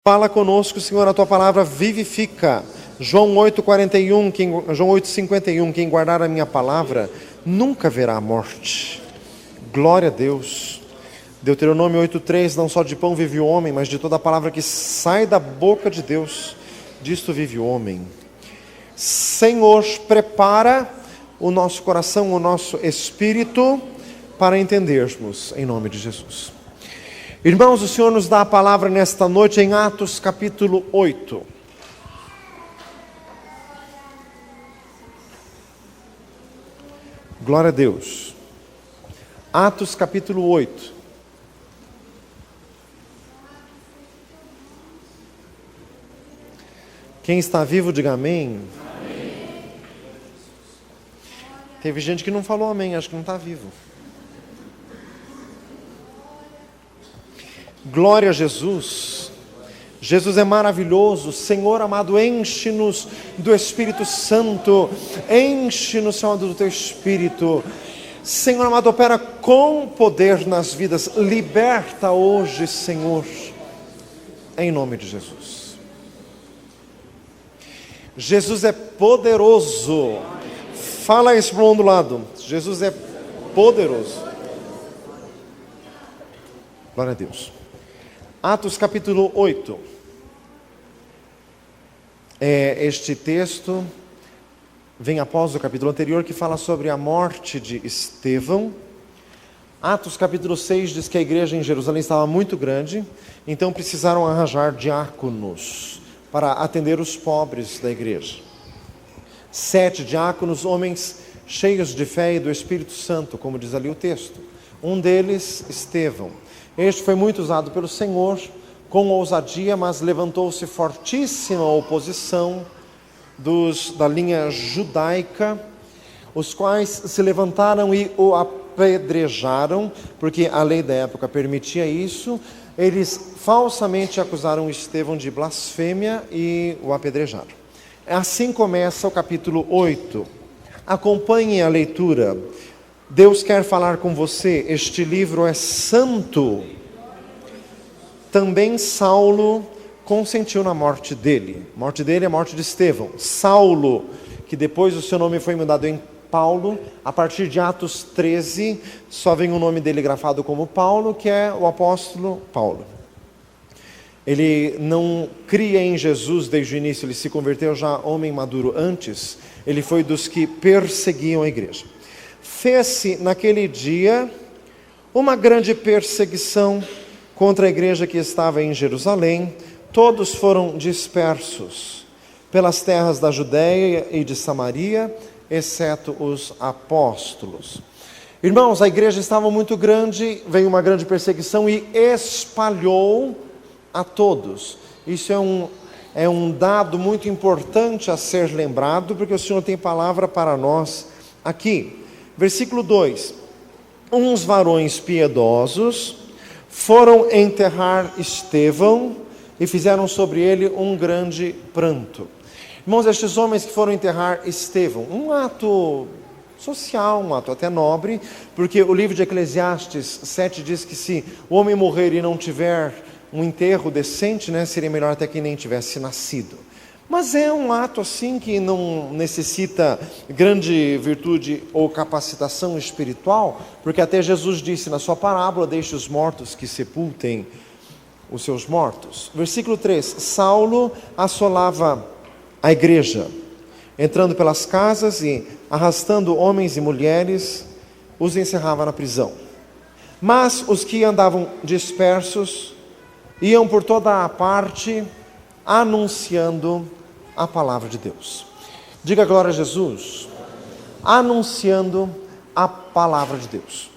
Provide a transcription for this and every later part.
Fala conosco, Senhor, a Tua palavra vivifica. João 8,51, quem guardar a minha palavra nunca verá a morte. Glória a Deus. Deuteronômio 8,3, não só de pão vive o homem, mas de toda a palavra que sai da boca de Deus, disto vive o homem. Senhor, prepara o nosso coração, o nosso espírito, para entendermos, em nome de Jesus. Irmãos, o Senhor nos dá a palavra nesta noite em Atos capítulo 8. Glória a Deus. Atos capítulo 8. Quem está vivo, diga amém. Amém. Teve gente que não falou amém, acho que não está vivo. Glória a Jesus. Jesus é maravilhoso. Senhor amado, enche-nos do Espírito Santo. Enche-nos, Senhor, do Teu Espírito. Senhor amado, opera com poder nas vidas. Liberta hoje, Senhor, em nome de Jesus. Jesus é poderoso. Fala isso para o outro lado. Jesus é poderoso. Glória a Deus. Atos capítulo 8. Este texto vem após o capítulo anterior, que fala sobre a morte de Estevão. Atos capítulo 6 diz que a igreja em Jerusalém estava muito grande, então precisaram arranjar diáconos para atender os pobres da igreja. 7 diáconos, homens cheios de fé e do Espírito Santo, como diz ali o texto. Um deles, Estevão. Este foi muito usado pelo Senhor com ousadia, mas levantou-se fortíssima oposição da linha judaica, os quais se levantaram e o apedrejaram, porque a lei da época permitia isso. Eles falsamente acusaram Estevão de blasfêmia e o apedrejaram. Assim começa o capítulo 8. Acompanhem a leitura. Deus quer falar com você, este livro é santo. Também Saulo consentiu na morte dele. A morte dele é a morte de Estevão. Saulo, que depois o seu nome foi mudado em Paulo, a partir de Atos 13, só vem o nome dele grafado como Paulo, que é o apóstolo Paulo. Ele não cria em Jesus desde o início, ele se converteu já homem maduro antes, ele foi dos que perseguiam a igreja. Fez-se naquele dia uma grande perseguição contra a igreja que estava em Jerusalém. Todos foram dispersos pelas terras da Judéia e de Samaria, exceto os apóstolos. Irmãos, a igreja estava muito grande, veio uma grande perseguição e espalhou a todos. Isso é um dado muito importante a ser lembrado, porque o Senhor tem palavra para nós aqui. Versículo 2: uns varões piedosos foram enterrar Estevão e fizeram sobre ele um grande pranto. Irmãos, estes homens que foram enterrar Estevão, um ato social, um ato até nobre, porque o livro de Eclesiastes 7 diz que se o homem morrer e não tiver um enterro decente, seria melhor até que nem tivesse nascido. Mas é um ato assim que não necessita grande virtude ou capacitação espiritual, porque até Jesus disse na sua parábola: deixe os mortos que sepultem os seus mortos. Versículo 3: Saulo assolava a igreja, entrando pelas casas e arrastando homens e mulheres, os encerrava na prisão. Mas os que andavam dispersos iam por toda a parte anunciando a palavra de Deus. Diga glória a Jesus. Anunciando a palavra de Deus.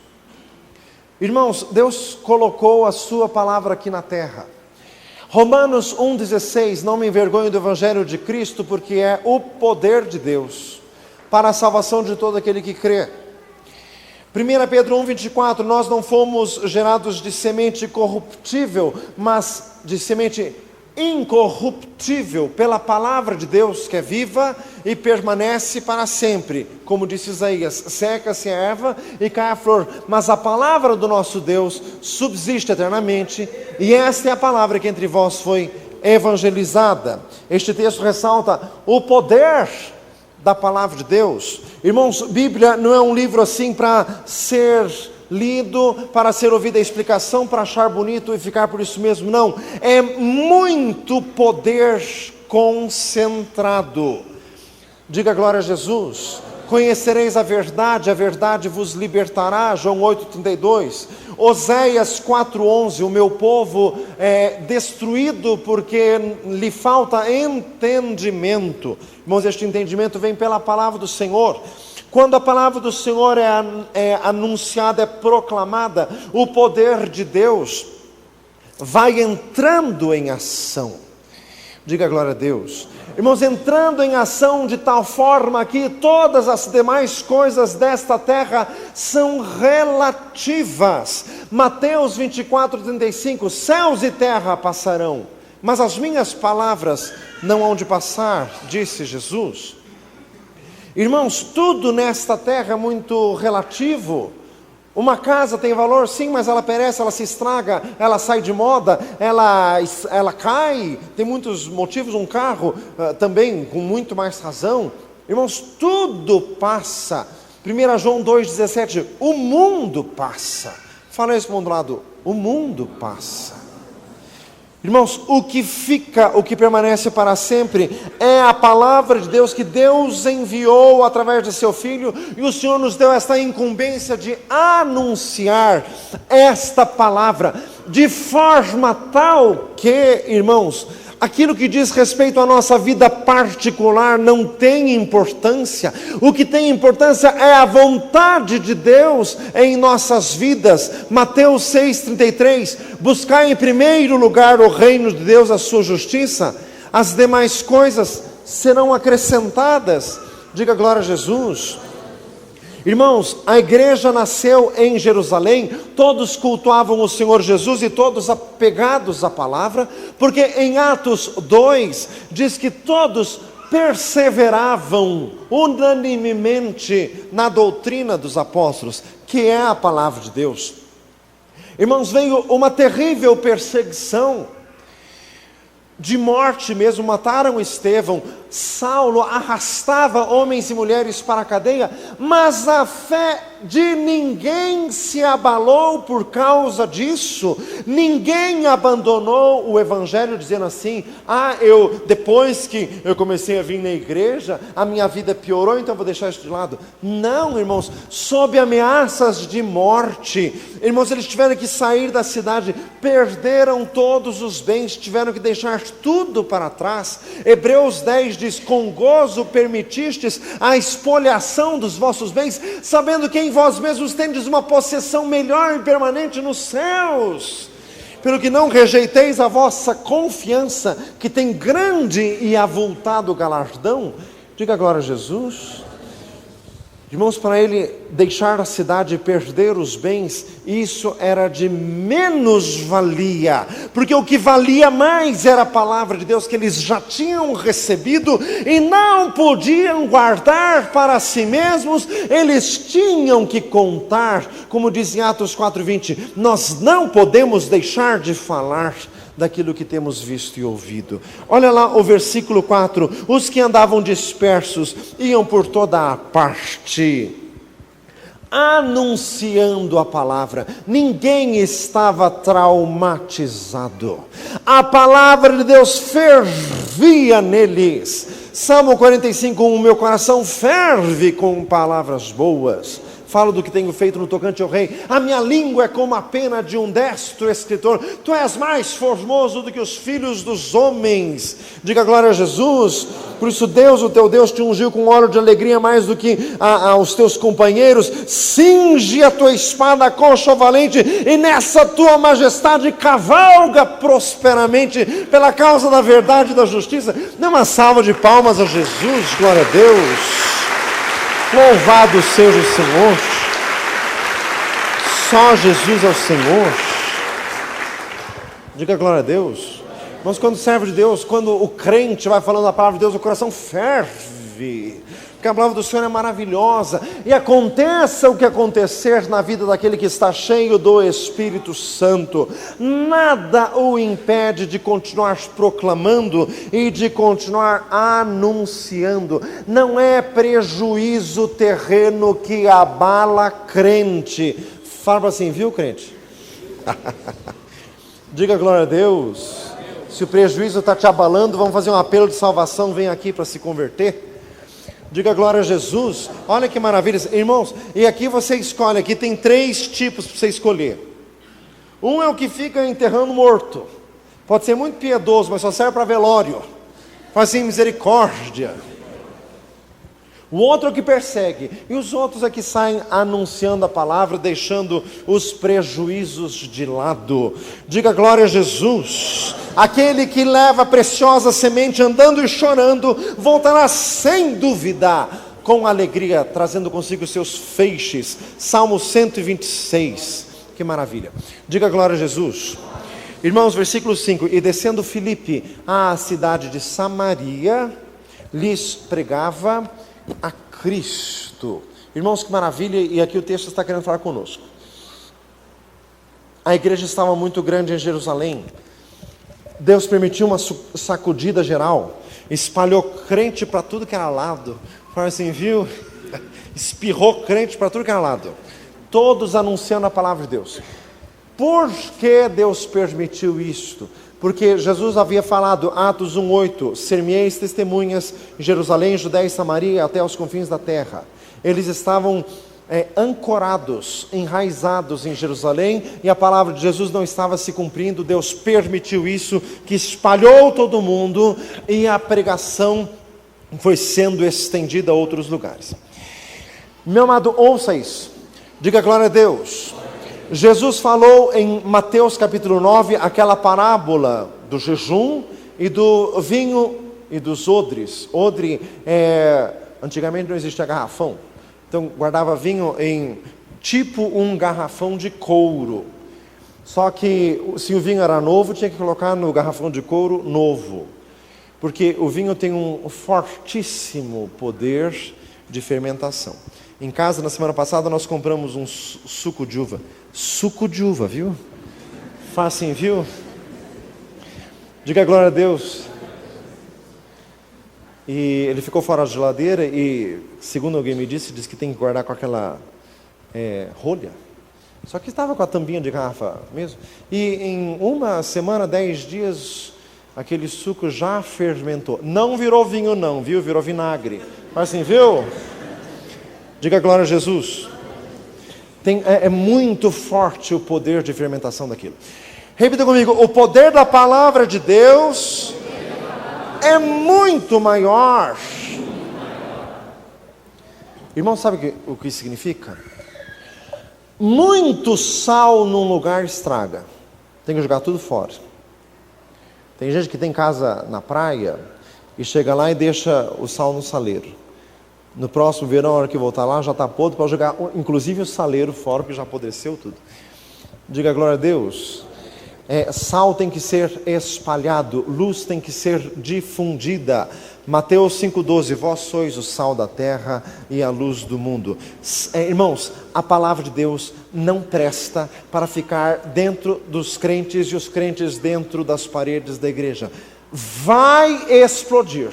Irmãos, Deus colocou a sua palavra aqui na terra. Romanos 1,16, não me envergonho do evangelho de Cristo, porque é o poder de Deus para a salvação de todo aquele que crê. 1 Pedro 1,24, nós não fomos gerados de semente corruptível, mas de semente incorruptível pela palavra de Deus, que é viva e permanece para sempre. Como disse Isaías: seca-se a erva e cai a flor, mas a palavra do nosso Deus subsiste eternamente, e esta é a palavra que entre vós foi evangelizada. Este texto ressalta o poder da palavra de Deus. Irmãos, Bíblia não é um livro assim para ser lido, para ser ouvida a explicação, para achar bonito e ficar por isso mesmo, não. É muito poder concentrado. Diga glória a Jesus. Conhecereis a verdade vos libertará, João 8,32. Oséias 4,11, o meu povo é destruído porque lhe falta entendimento. Irmãos, este entendimento vem pela palavra do Senhor. Quando a palavra do Senhor é anunciada, é proclamada, o poder de Deus vai entrando em ação. Diga glória a Deus. Irmãos, entrando em ação de tal forma que todas as demais coisas desta terra são relativas. Mateus 24:35, céus e terra passarão, mas as minhas palavras não hão de passar, disse Jesus. Irmãos, tudo nesta terra é muito relativo. Uma casa tem valor, sim, mas ela perece, ela se estraga, ela sai de moda, ela cai. Tem muitos motivos, um carro também, com muito mais razão. Irmãos, tudo passa. 1 João 2,17, o mundo passa. Fala isso para o lado, o mundo passa. Irmãos, o que fica, o que permanece para sempre é a palavra de Deus que Deus enviou através de seu Filho, e o Senhor nos deu esta incumbência de anunciar esta palavra de forma tal que, irmãos, aquilo que diz respeito à nossa vida particular não tem importância. O que tem importância é a vontade de Deus em nossas vidas. Mateus 6,33, buscai em primeiro lugar o reino de Deus, a sua justiça, as demais coisas serão acrescentadas. Diga glória a Jesus. Irmãos, a igreja nasceu em Jerusalém, todos cultuavam o Senhor Jesus e todos apegados à palavra, porque em Atos 2 diz que todos perseveravam unanimemente na doutrina dos apóstolos, que é a palavra de Deus. Irmãos, veio uma terrível perseguição, de morte mesmo, mataram Estevão. Saulo arrastava homens e mulheres para a cadeia, mas a fé de ninguém se abalou por causa disso. Ninguém abandonou o evangelho dizendo assim: depois que eu comecei a vir na igreja, a minha vida piorou, então vou deixar isso de lado. Não, irmãos, sob ameaças de morte, irmãos, eles tiveram que sair da cidade, perderam todos os bens, tiveram que deixar tudo para trás. Hebreus 10 diz: com gozo permitistes a espoliação dos vossos bens, sabendo que em vós mesmos tendes uma possessão melhor e permanente nos céus. Pelo que não rejeiteis a vossa confiança, que tem grande e avultado galardão. Diga glória a Jesus. Irmãos, para ele deixar a cidade e perder os bens, isso era de menos valia, porque o que valia mais era a palavra de Deus que eles já tinham recebido e não podiam guardar para si mesmos, eles tinham que contar, como diz em Atos 4:20, nós não podemos deixar de falar daquilo que temos visto e ouvido. Olha lá o versículo 4, os que andavam dispersos iam por toda a parte, anunciando a palavra. Ninguém estava traumatizado, a palavra de Deus fervia neles. Salmo 45:1, meu coração ferve com palavras boas. Falo do que tenho feito no tocante ao rei. A minha língua é como a pena de um destro escritor. Tu és mais formoso do que os filhos dos homens. Diga glória a Jesus. Por isso Deus, o teu Deus, te ungiu com óleo de alegria mais do que aos teus companheiros. Cinge a tua espada, coxa valente, e nessa tua majestade cavalga prosperamente pela causa da verdade e da justiça. Dê uma salva de palmas a Jesus. Glória a Deus. Louvado seja o Senhor. Só Jesus é o Senhor. Diga glória a Deus. Mas quando serve de Deus, quando o crente vai falando a palavra de Deus, o coração ferve. leve, porque a palavra do Senhor é maravilhosa, e aconteça o que acontecer na vida daquele que está cheio do Espírito Santo, nada o impede de continuar proclamando e de continuar anunciando. Não é prejuízo terreno que abala crente. Fala assim, viu, crente? Diga glória a Deus. Se o prejuízo está te abalando, vamos fazer um apelo de salvação, vem aqui para se converter. Diga glória a Jesus. Olha que maravilha, irmãos. E aqui você escolhe, aqui tem 3 tipos para você escolher. Um é o que fica enterrando morto. Pode ser muito piedoso, mas só serve para velório. Faz assim, misericórdia. O outro é o que persegue, e os outros é que saem anunciando a palavra, deixando os prejuízos de lado. Diga glória a Jesus. Aquele que leva a preciosa semente andando e chorando, voltará sem dúvida, com alegria, trazendo consigo seus feixes. Salmo 126, que maravilha. Diga glória a Jesus. Irmãos, versículo 5, e descendo Filipe à cidade de Samaria, lhes pregava a Cristo. Irmãos, que maravilha, e aqui o texto está querendo falar conosco. A igreja estava muito grande em Jerusalém. Deus permitiu uma sacudida geral, espalhou crente para tudo que era lado. Fala assim, viu? Espirrou crente para tudo que era lado. Todos anunciando a palavra de Deus. Por que Deus permitiu isto? Porque Jesus havia falado, Atos 1:8, ser-me-eis testemunhas em Jerusalém, Judéia e Samaria, até os confins da terra. Eles estavam ancorados, enraizados em Jerusalém, e a palavra de Jesus não estava se cumprindo. Deus permitiu isso, que espalhou todo mundo, e a pregação foi sendo estendida a outros lugares. Meu amado, ouça isso, diga glória a Deus. Jesus falou em Mateus capítulo 9, aquela parábola do jejum e do vinho e dos odres. Odre, antigamente não existia garrafão, então guardava vinho em tipo um garrafão de couro. Só que se o vinho era novo, tinha que colocar no garrafão de couro novo, porque o vinho tem um fortíssimo poder de fermentação. Em casa, na semana passada, nós compramos um suco de uva. Suco de uva, viu? Faz assim, viu? Diga glória a Deus. E ele ficou fora da geladeira e, segundo alguém me disse, que tem que guardar com aquela rolha. Só que estava com a tampinha de garrafa mesmo. E em uma semana, 10 dias, aquele suco já fermentou. Não virou vinho não, viu? Virou vinagre. Faz assim, viu? Diga glória a Jesus. É muito forte o poder de fermentação daquilo. Repita comigo, o poder da palavra de Deus é muito maior. Irmão, sabe o que significa? Muito sal num lugar estraga. Tem que jogar tudo fora. Tem gente que tem casa na praia e chega lá e deixa o sal no saleiro. No próximo verão, a hora que voltar lá, já está podre para jogar, inclusive o saleiro fora, porque já apodreceu tudo. Diga glória a Deus. Sal tem que ser espalhado, luz tem que ser difundida. Mateus 5,12, vós sois o sal da terra e a luz do mundo. Irmãos, a palavra de Deus não presta para ficar dentro dos crentes e os crentes dentro das paredes da igreja. Vai explodir.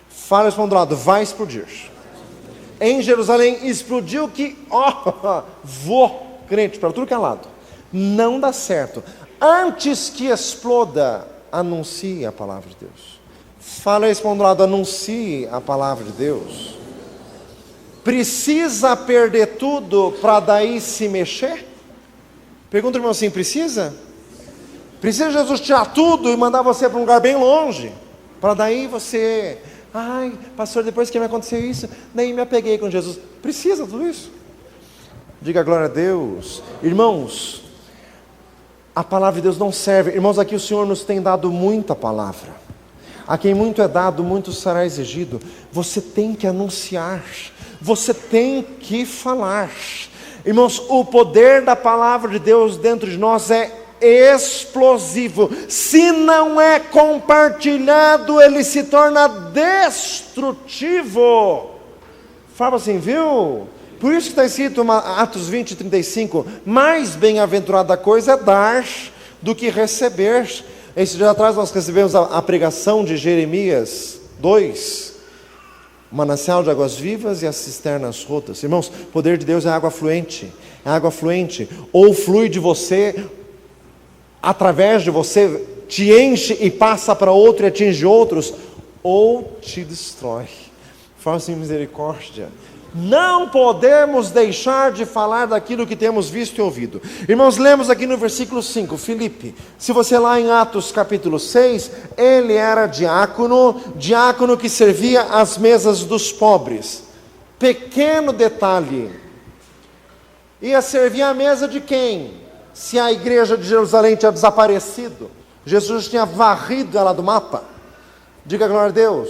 Fala isso para um lado, vai explodir. Em Jerusalém explodiu que, crente para tudo que é lado. Não dá certo. Antes que exploda, anuncie a palavra de Deus. Fala isso para um lado, anuncie a palavra de Deus. Precisa perder tudo para daí se mexer? Pergunta, irmão, assim, precisa? Precisa Jesus tirar tudo e mandar você para um lugar bem longe? Para daí você... Ai, pastor, depois que me aconteceu isso, nem me apeguei com Jesus. Precisa tudo isso? Diga glória a Deus. Irmãos, a palavra de Deus não serve. Irmãos, aqui o Senhor nos tem dado muita palavra. A quem muito é dado, muito será exigido. Você tem que anunciar. Você tem que falar. Irmãos, o poder da palavra de Deus dentro de nós é explosivo. Se não é compartilhado, ele se torna destrutivo. Fala assim, viu? Por isso que está escrito em Atos 20:35, mais bem-aventurada coisa é dar do que receber. Esse dia atrás nós recebemos a pregação de Jeremias 2, o manancial de águas vivas e as cisternas rotas. Irmãos, o poder de Deus é água fluente. É água fluente. Ou flui de você, através de você, te enche e passa para outro e atinge outros, ou te destrói. Faça misericórdia. Não podemos deixar de falar daquilo que temos visto e ouvido. Irmãos, lemos aqui no versículo 5, Filipe. Se você lá em Atos capítulo 6, ele era diácono que servia às mesas dos pobres. Pequeno detalhe. Ia servir à mesa de quem? Se a igreja de Jerusalém tinha desaparecido, Jesus tinha varrido ela do mapa. Diga glória a Deus.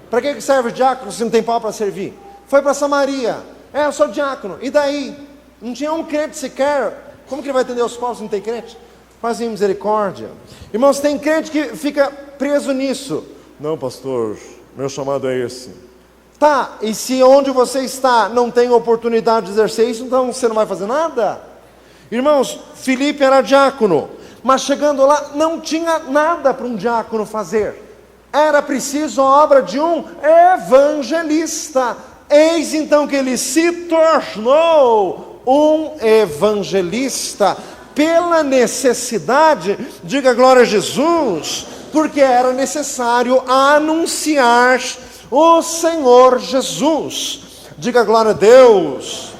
Para que serve o diácono se não tem pau para servir? Foi para Samaria. Eu sou diácono. E daí? Não tinha um crente sequer. Como que ele vai atender os povos se não tem crente? Fazem misericórdia. Irmãos, tem crente que fica preso nisso. Não, pastor, meu chamado é esse. Tá, e se onde você está não tem oportunidade de exercer isso, então você não vai fazer nada? Irmãos, Filipe era diácono, mas chegando lá não tinha nada para um diácono fazer. Era preciso a obra de um evangelista. Eis então que ele se tornou um evangelista pela necessidade, diga glória a Jesus, porque era necessário anunciar o Senhor Jesus. Diga glória a Deus.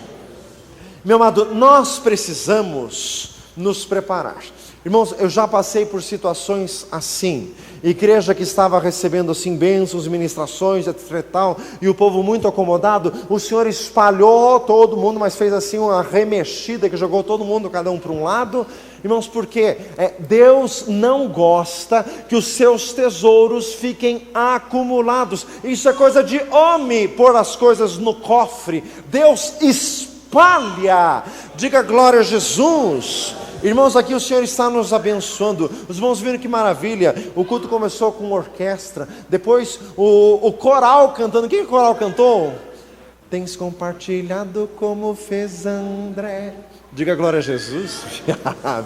Meu amado, nós precisamos nos preparar. Irmãos, eu já passei por situações assim, igreja que estava recebendo assim bênçãos, ministrações, etc e tal, e o povo muito acomodado, o Senhor espalhou todo mundo, mas fez assim uma remexida que jogou todo mundo, cada um para um lado. Irmãos, porque Deus não gosta que os seus tesouros fiquem acumulados. Isso é coisa de homem, pôr as coisas no cofre. Deus espalha. Diga glória a Jesus. Irmãos, aqui o Senhor está nos abençoando. Os irmãos viram que maravilha. O culto começou com orquestra, depois o coral cantando. Quem o coral cantou? Tens compartilhado como fez André. Diga glória a Jesus.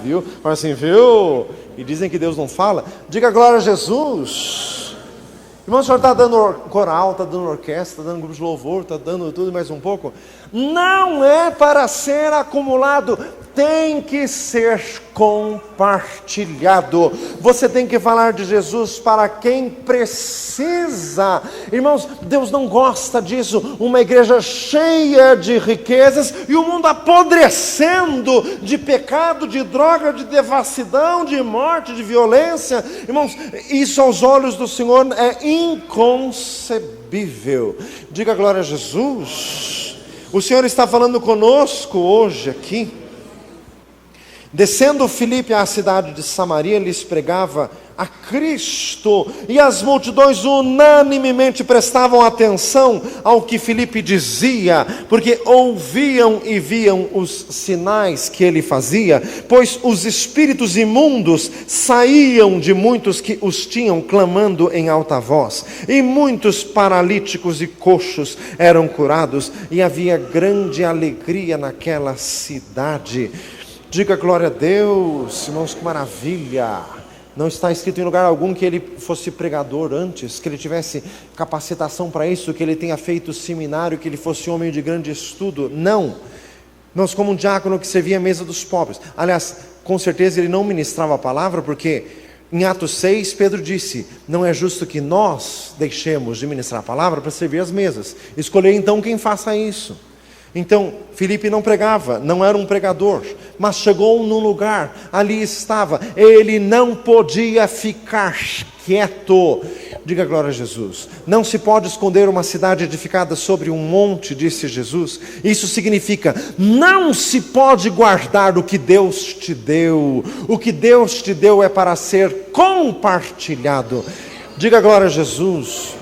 Viu? Fala assim, viu? E dizem que Deus não fala. Diga glória a Jesus. Irmão, o senhor está dando coral, está dando orquestra, está dando grupo de louvor, está dando tudo e mais um pouco. Não é para ser acumulado, tem que ser compartilhado. Você tem que falar de Jesus para quem precisa. Irmãos, Deus não gosta disso. Uma igreja cheia de riquezas e o mundo apodrecendo de pecado, de droga, de devassidão, de morte, de violência. Irmãos, isso aos olhos do Senhor é inconcebível. Diga glória a Jesus. O Senhor está falando conosco hoje aqui. Descendo Filipe à cidade de Samaria, lhes pregava a Cristo, e as multidões unanimemente prestavam atenção ao que Filipe dizia, porque ouviam e viam os sinais que ele fazia, pois os espíritos imundos saíam de muitos que os tinham, clamando em alta voz, e muitos paralíticos e coxos eram curados, e havia grande alegria naquela cidade. Diga glória a Deus, irmãos, que maravilha. Não está escrito em lugar algum que ele fosse pregador antes, que ele tivesse capacitação para isso, que ele tenha feito seminário, que ele fosse homem de grande estudo. Não. Nós, como um diácono que servia a mesa dos pobres. Aliás, com certeza ele não ministrava a palavra, porque em Atos 6, Pedro disse, não é justo que nós deixemos de ministrar a palavra para servir as mesas. Escolher então quem faça isso. Então, Filipe não pregava, não era um pregador, mas chegou num lugar, ali estava, ele não podia ficar quieto. Diga glória a Jesus. Não se pode esconder uma cidade edificada sobre um monte, disse Jesus. Isso significa, não se pode guardar o que Deus te deu. O que Deus te deu é para ser compartilhado. Diga glória a Jesus.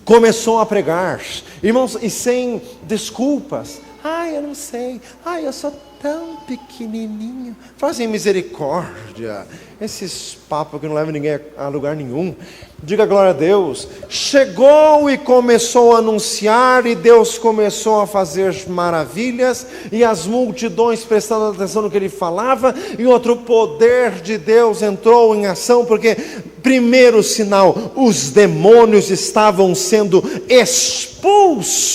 Começou a pregar, irmãos, e sem desculpas. Ai, eu não sei. Ai, eu sou tão pequenininho. Fazem misericórdia. Esses papos que não levam ninguém a lugar nenhum. Diga glória a Deus. Chegou e começou a anunciar, e Deus começou a fazer maravilhas, e as multidões prestando atenção no que ele falava, e outro poder de Deus entrou em ação, porque primeiro sinal, os demônios estavam sendo expulsos.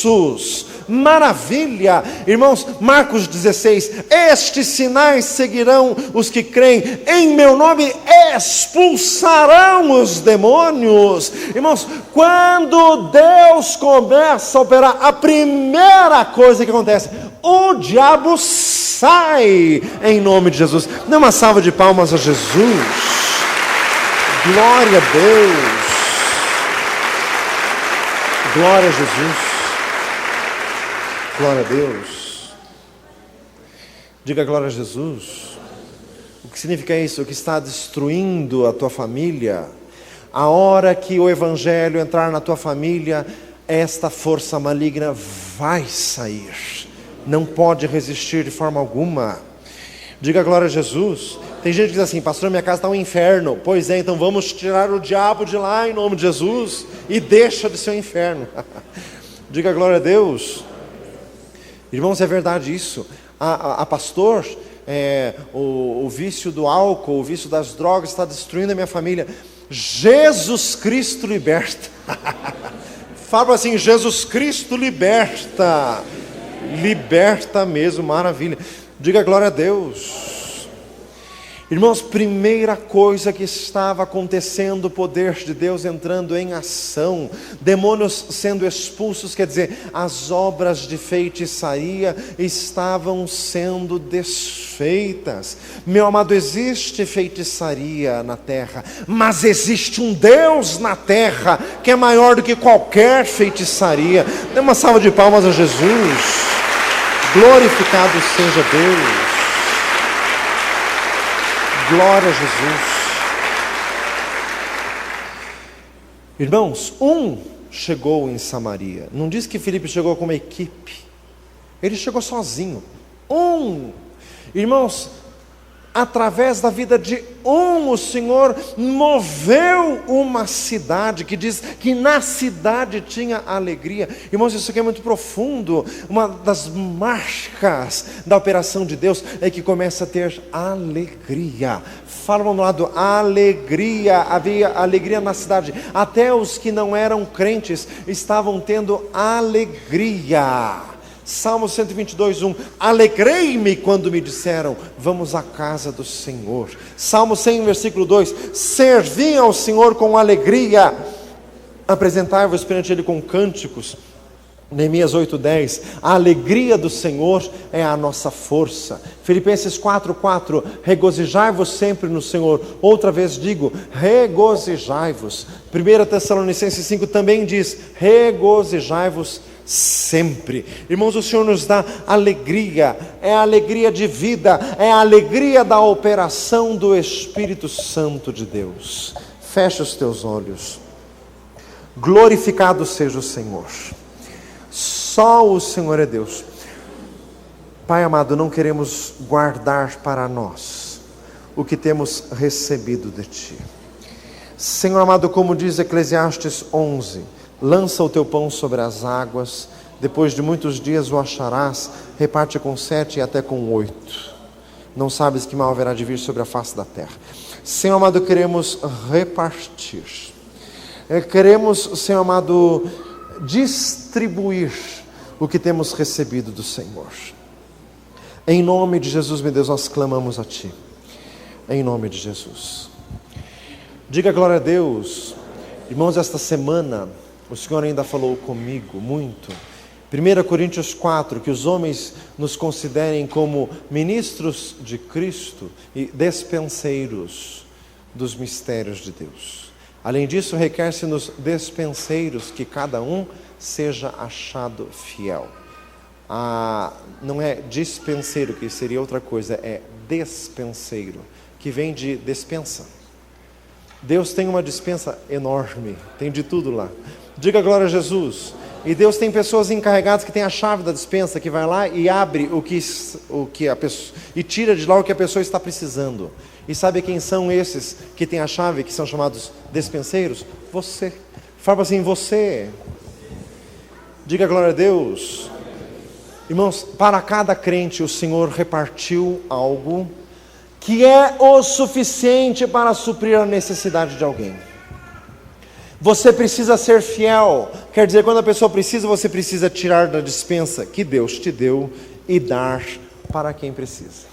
Maravilha, irmãos. Marcos 16, estes sinais seguirão os que creem, em meu nome expulsarão os demônios. Irmãos, quando Deus começa a operar, a primeira coisa que acontece, o diabo sai, em nome de Jesus. Dê uma salva de palmas a Jesus. Glória a Deus. Glória a Jesus. Glória a Deus. Diga glória a Jesus. O que significa isso? O que está destruindo a tua família? A hora que o Evangelho entrar na tua família, esta força maligna vai sair. Não pode resistir de forma alguma. Diga glória a Jesus. Tem gente que diz assim: pastor, minha casa está um inferno. Pois é, então vamos tirar o diabo de lá em nome de Jesus, e deixa de ser um inferno. Diga glória a Deus. Irmãos, é verdade isso. Pastor, o vício do álcool, o vício das drogas está destruindo a minha família. Jesus Cristo liberta. Fala assim: Jesus Cristo liberta. Liberta mesmo, maravilha. Diga glória a Deus. Irmãos, primeira coisa que estava acontecendo, o poder de Deus entrando em ação, demônios sendo expulsos, quer dizer, as obras de feitiçaria estavam sendo desfeitas. Meu amado, existe feitiçaria na terra, mas existe um Deus na terra que é maior do que qualquer feitiçaria. Dê uma salva de palmas a Jesus. Glorificado seja Deus. Glória a Jesus. Irmãos, chegou em Samaria. Não diz que Filipe chegou com uma equipe. Ele chegou sozinho. Irmãos, através da vida de o Senhor moveu uma cidade, que diz que na cidade tinha alegria. Irmãos, isso aqui é muito profundo. Uma das marcas da operação de Deus é que começa a ter alegria. Fala do lado, alegria. Havia alegria na cidade. Até os que não eram crentes estavam tendo alegria. Salmo 122:1, alegrei-me quando me disseram, vamos à casa do Senhor. Salmo 100, versículo 2, servi ao Senhor com alegria, apresentai-vos perante Ele com cânticos. Neemias 8:10, a alegria do Senhor é a nossa força. Filipenses 4:4, regozijai-vos sempre no Senhor. Outra vez digo, regozijai-vos. 1 Tessalonicenses 5 também diz, regozijai-vos sempre. Irmãos, o Senhor nos dá alegria, é a alegria de vida, é a alegria da operação do Espírito Santo de Deus. Fecha os teus olhos. Glorificado seja o Senhor. Só o Senhor é Deus. Pai amado, não queremos guardar para nós o que temos recebido de Ti. Senhor amado, como diz Eclesiastes 11, lança o teu pão sobre as águas, depois de muitos dias o acharás, reparte com 7 e até com 8. Não sabes que mal haverá de vir sobre a face da terra. Senhor amado, queremos repartir. Queremos, Senhor amado, distribuir o que temos recebido do Senhor. Em nome de Jesus, meu Deus, nós clamamos a Ti. Em nome de Jesus. Diga glória a Deus. Irmãos, esta semana o Senhor ainda falou comigo muito. 1 Coríntios 4, que os homens nos considerem como ministros de Cristo e despenseiros dos mistérios de Deus. Além disso, requer-se nos despenseiros que cada um seja achado fiel. Não é dispenseiro, que seria outra coisa, é despenseiro, que vem de despensa. Deus tem uma despensa enorme, tem de tudo lá. Diga glória a Jesus. E Deus tem pessoas encarregadas que têm a chave da despensa, que vai lá e abre o que a pessoa, e tira de lá o que a pessoa está precisando. E sabe quem são esses que têm a chave, que são chamados despenseiros? Você. Fala assim, você. Diga glória a Deus. Irmãos, para cada crente o Senhor repartiu algo que é o suficiente para suprir a necessidade de alguém. Você precisa ser fiel, quer dizer, quando a pessoa precisa, você precisa tirar da despensa que Deus te deu e dar para quem precisa.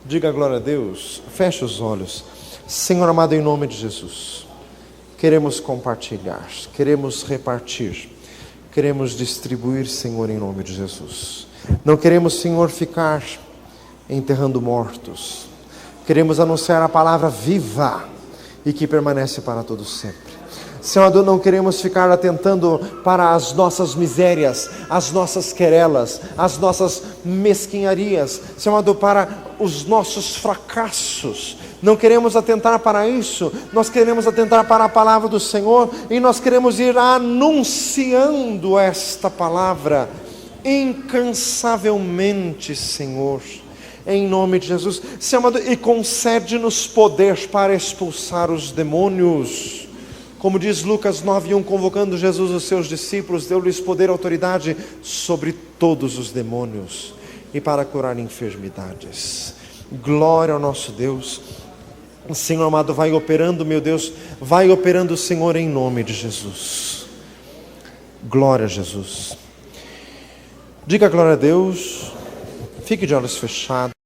Diga glória a Deus, feche os olhos. Senhor amado, em nome de Jesus, queremos compartilhar, queremos repartir, queremos distribuir, Senhor, em nome de Jesus. Não queremos, Senhor, ficar enterrando mortos. Queremos anunciar a palavra viva e que permanece para todo sempre. Senhor, não queremos ficar atentando para as nossas misérias, as nossas querelas, as nossas mesquinharias, Senhor, para os nossos fracassos. Não queremos atentar para isso, nós queremos atentar para a palavra do Senhor e nós queremos ir anunciando esta palavra incansavelmente, Senhor, em nome de Jesus. Senhor, e concede-nos poder para expulsar os demônios. Como diz Lucas 9:1, convocando Jesus os seus discípulos, deu-lhes poder e autoridade sobre todos os demônios e para curar enfermidades. Glória ao nosso Deus. Senhor amado, vai operando, meu Deus, vai operando, Senhor, em nome de Jesus. Glória a Jesus. Diga glória a Deus. Fique de olhos fechados.